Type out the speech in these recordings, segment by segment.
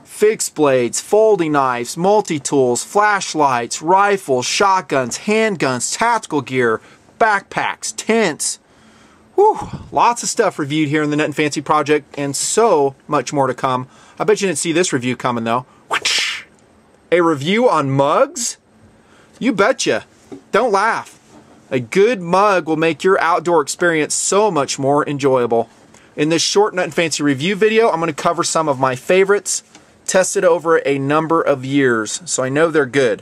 fixed blades, folding knives, multi-tools, flashlights, rifles, shotguns, handguns, tactical gear, backpacks, tents. Whew, lots of stuff reviewed here in the Nutnfancy project, and so much more to come. I bet you didn't see this review coming though. A review on mugs? You betcha. Don't laugh. A good mug will make your outdoor experience so much more enjoyable. In this short Nutnfancy review video, I'm going to cover some of my favorites, tested over a number of years, so I know they're good.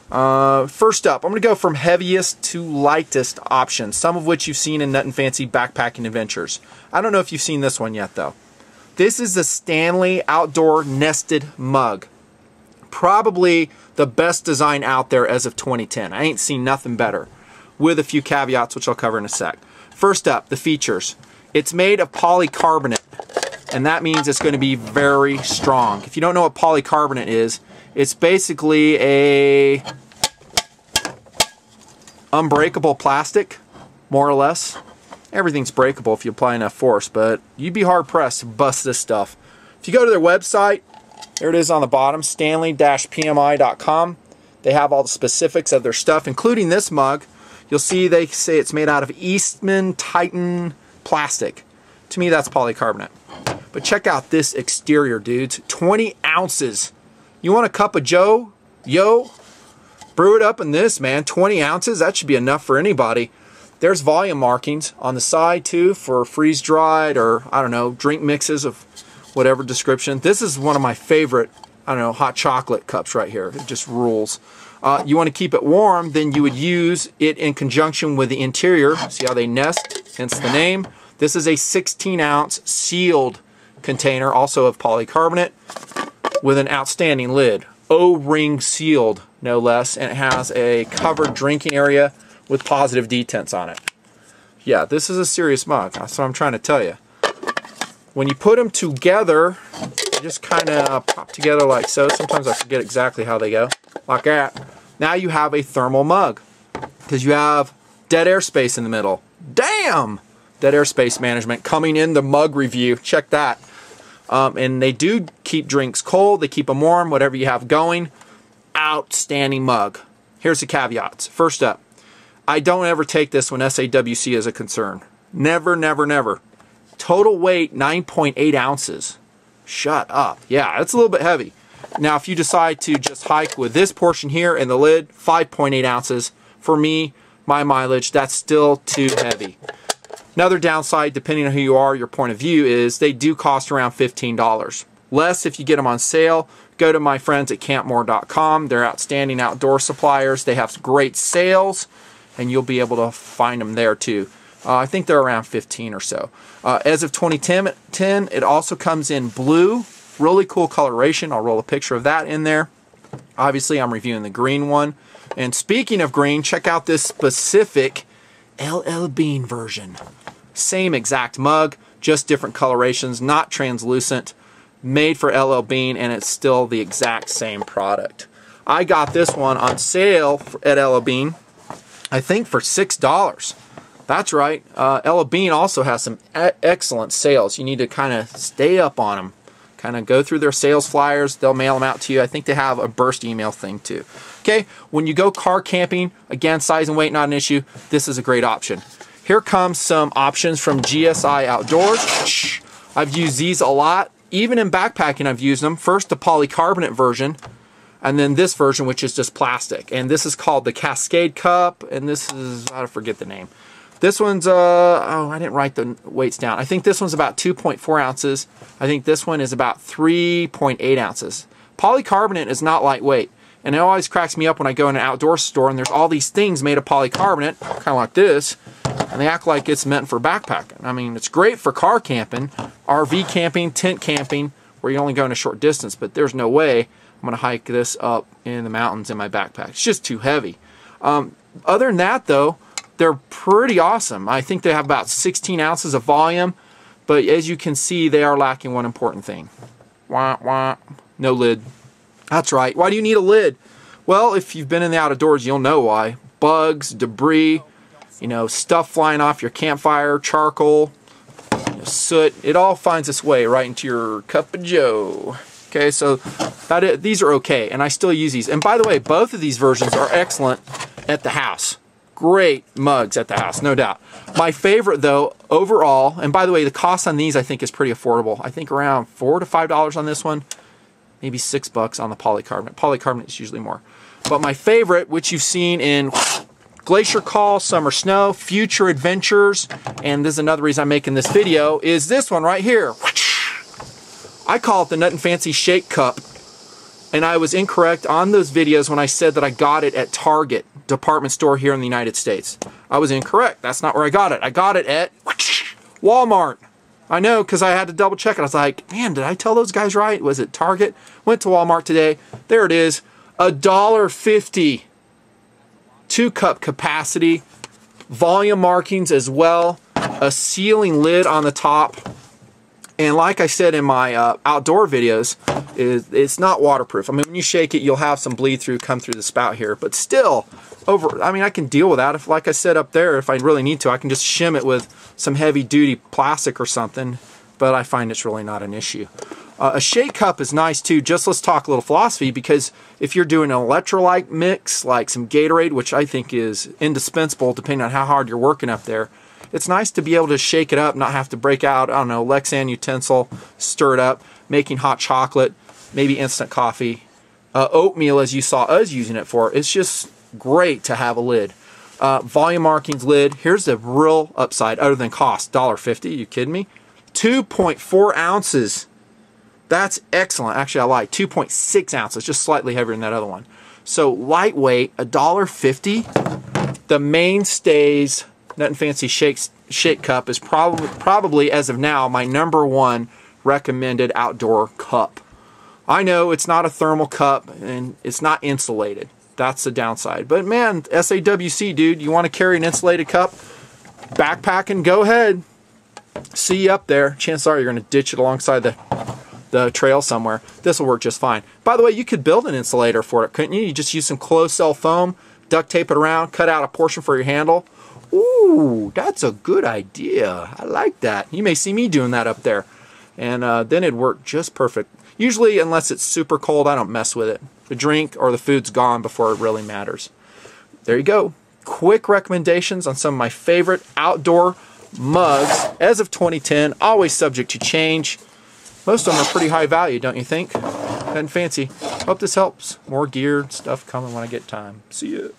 First up, I'm going to go from heaviest to lightest options, some of which you've seen in Nutnfancy Backpacking Adventures. I don't know if you've seen this one yet though. This is the Stanley Outdoor Nested Mug. Probably the best design out there as of 2010. I ain't seen nothing better, with a few caveats which I'll cover in a sec. First up, the features. It's made of polycarbonate, and that means it's going to be very strong. If you don't know what polycarbonate is, it's basically a unbreakable plastic, more or less. Everything's breakable if you apply enough force, but you'd be hard-pressed to bust this stuff. If you go to their website, there it is on the bottom, stanley-pmi.com. They have all the specifics of their stuff, including this mug. You'll see they say it's made out of Eastman Titan plastic. To me, that's polycarbonate. But check out this exterior, dudes. 20 ounces. You want a cup of joe? Yo, brew it up in this, man. 20 ounces, that should be enough for anybody. There's volume markings on the side, too, for freeze-dried or, I don't know, drink mixes of whatever description. This is one of my favorite, I don't know, hot chocolate cups right here. It just rules. You want to keep it warm, then you would use it in conjunction with the interior. See how they nest, hence the name. This is a 16-ounce sealed container, also of polycarbonate, with an outstanding lid. O-ring sealed, no less, and it has a covered drinking area with positive detents on it. Yeah, this is a serious mug. That's what I'm trying to tell you. When you put them together, they just kind of pop together like so. Sometimes I forget exactly how they go. Like that. Now you have a thermal mug, because you have dead airspace in the middle. Damn! Dead airspace management coming in the mug review. Check that. And they do keep drinks cold. They keep them warm, whatever you have going. Outstanding mug. Here's the caveats. First up, I don't ever take this when SAWC is a concern. Never, never, never. Total weight, 9.8 ounces. Shut up. Yeah, it's a little bit heavy. Now, if you decide to just hike with this portion here and the lid, 5.8 ounces. For me, my mileage, that's still too heavy. Another downside, depending on who you are, your point of view, is they do cost around $15. Less if you get them on sale. Go to my friends at campmore.com. They're outstanding outdoor suppliers. They have great sales, and you'll be able to find them there too. I think they're around 15 or so. As of 2010, it also comes in blue. Really cool coloration. I'll roll a picture of that in there. Obviously, I'm reviewing the green one. And speaking of green, check out this specific LL Bean version. Same exact mug, just different colorations, not translucent. Made for LL Bean, and it's still the exact same product. I got this one on sale at LL Bean, I think for $6. That's right. LL Bean also has some excellent sales. You need to kind of stay up on them. Kind of go through their sales flyers. They'll mail them out to you. I think they have a burst email thing too. Okay, when you go car camping, again, size and weight not an issue. This is a great option. Here comes some options from GSI Outdoors. I've used these a lot. Even in backpacking, I've used them. First, the polycarbonate version, and then this version, which is just plastic. And this is called the Cascade Cup, and this is, I forget the name. This one's, oh, I didn't write the weights down. I think this one's about 2.4 ounces. I think this one is about 3.8 ounces. Polycarbonate is not lightweight. And it always cracks me up when I go in an outdoor store and there's all these things made of polycarbonate, kind of like this, and they act like it's meant for backpacking. I mean, it's great for car camping, RV camping, tent camping, where you're only going a short distance, but there's no way I'm going to hike this up in the mountains in my backpack. It's just too heavy. Other than that, though, they're pretty awesome. I think they have about 16 ounces of volume, but as you can see, they are lacking one important thing. Wah, wah. No lid. That's right. Why do you need a lid? Well, if you've been in the outdoors, you'll know why. Bugs, debris, you know, stuff flying off your campfire, charcoal, soot. It all finds its way right into your cup of joe. Okay, so these are okay, and I still use these. And by the way, both of these versions are excellent at the house. Great mugs at the house, no doubt. My favorite though, overall, and by the way, the cost on these I think is pretty affordable. I think around $4 to $5 on this one, maybe $6 on the polycarbonate. Polycarbonate is usually more. But my favorite, which you've seen in Glacier Call, Summer Snow, Future Adventures, and this is another reason I'm making this video, is this one right here. I call it the Nutnfancy Shake Cup, and I was incorrect on those videos when I said that I got it at Target department store here in the United States. I was incorrect. That's not where I got it. I got it at Walmart. I know, because I had to double check it. I was like, man, did I tell those guys right? Was it Target? Went to Walmart today. There it is. $1.50. 2-cup capacity. Volume markings as well. A sealing lid on the top. And like I said in my outdoor videos, it's not waterproof. I mean, when you shake it, you'll have some bleed through come through the spout here. But still, I mean, I can deal with that. If, like I said up there, if I really need to, I can just shim it with some heavy-duty plastic or something. But I find it's really not an issue. A shake cup is nice too. Just let's talk a little philosophy, because if you're doing an electrolyte mix, like some Gatorade, which I think is indispensable depending on how hard you're working up there, it's nice to be able to shake it up, not have to break out, I don't know, Lexan utensil, stir it up, making hot chocolate, maybe instant coffee. Oatmeal, as you saw us using it for, it's just great to have a lid. Volume markings lid. Here's the real upside, other than cost, $1.50, you kidding me? 2.4 ounces. That's excellent. Actually, I lied, 2.6 ounces, just slightly heavier than that other one. So lightweight, $1.50. The Mainstays Nutnfancy Shake Cup is probably, as of now, my #1 recommended outdoor cup. I know it's not a thermal cup and it's not insulated. That's the downside. But man, SAWC, dude, you want to carry an insulated cup? Backpacking, go ahead. See you up there. Chances are you're going to ditch it alongside the trail somewhere. This will work just fine. By the way, you could build an insulator for it, couldn't you? You just use some closed cell foam, duct tape it around, cut out a portion for your handle. Ooh, that's a good idea. I like that. You may see me doing that up there. And then it'd work just perfect. Usually, unless it's super cold, I don't mess with it. The drink or the food's gone before it really matters. There you go. Quick recommendations on some of my favorite outdoor mugs as of 2010. Always subject to change. Most of them are pretty high value, don't you think? Nothing fancy. Hope this helps. More gear stuff coming when I get time. See ya.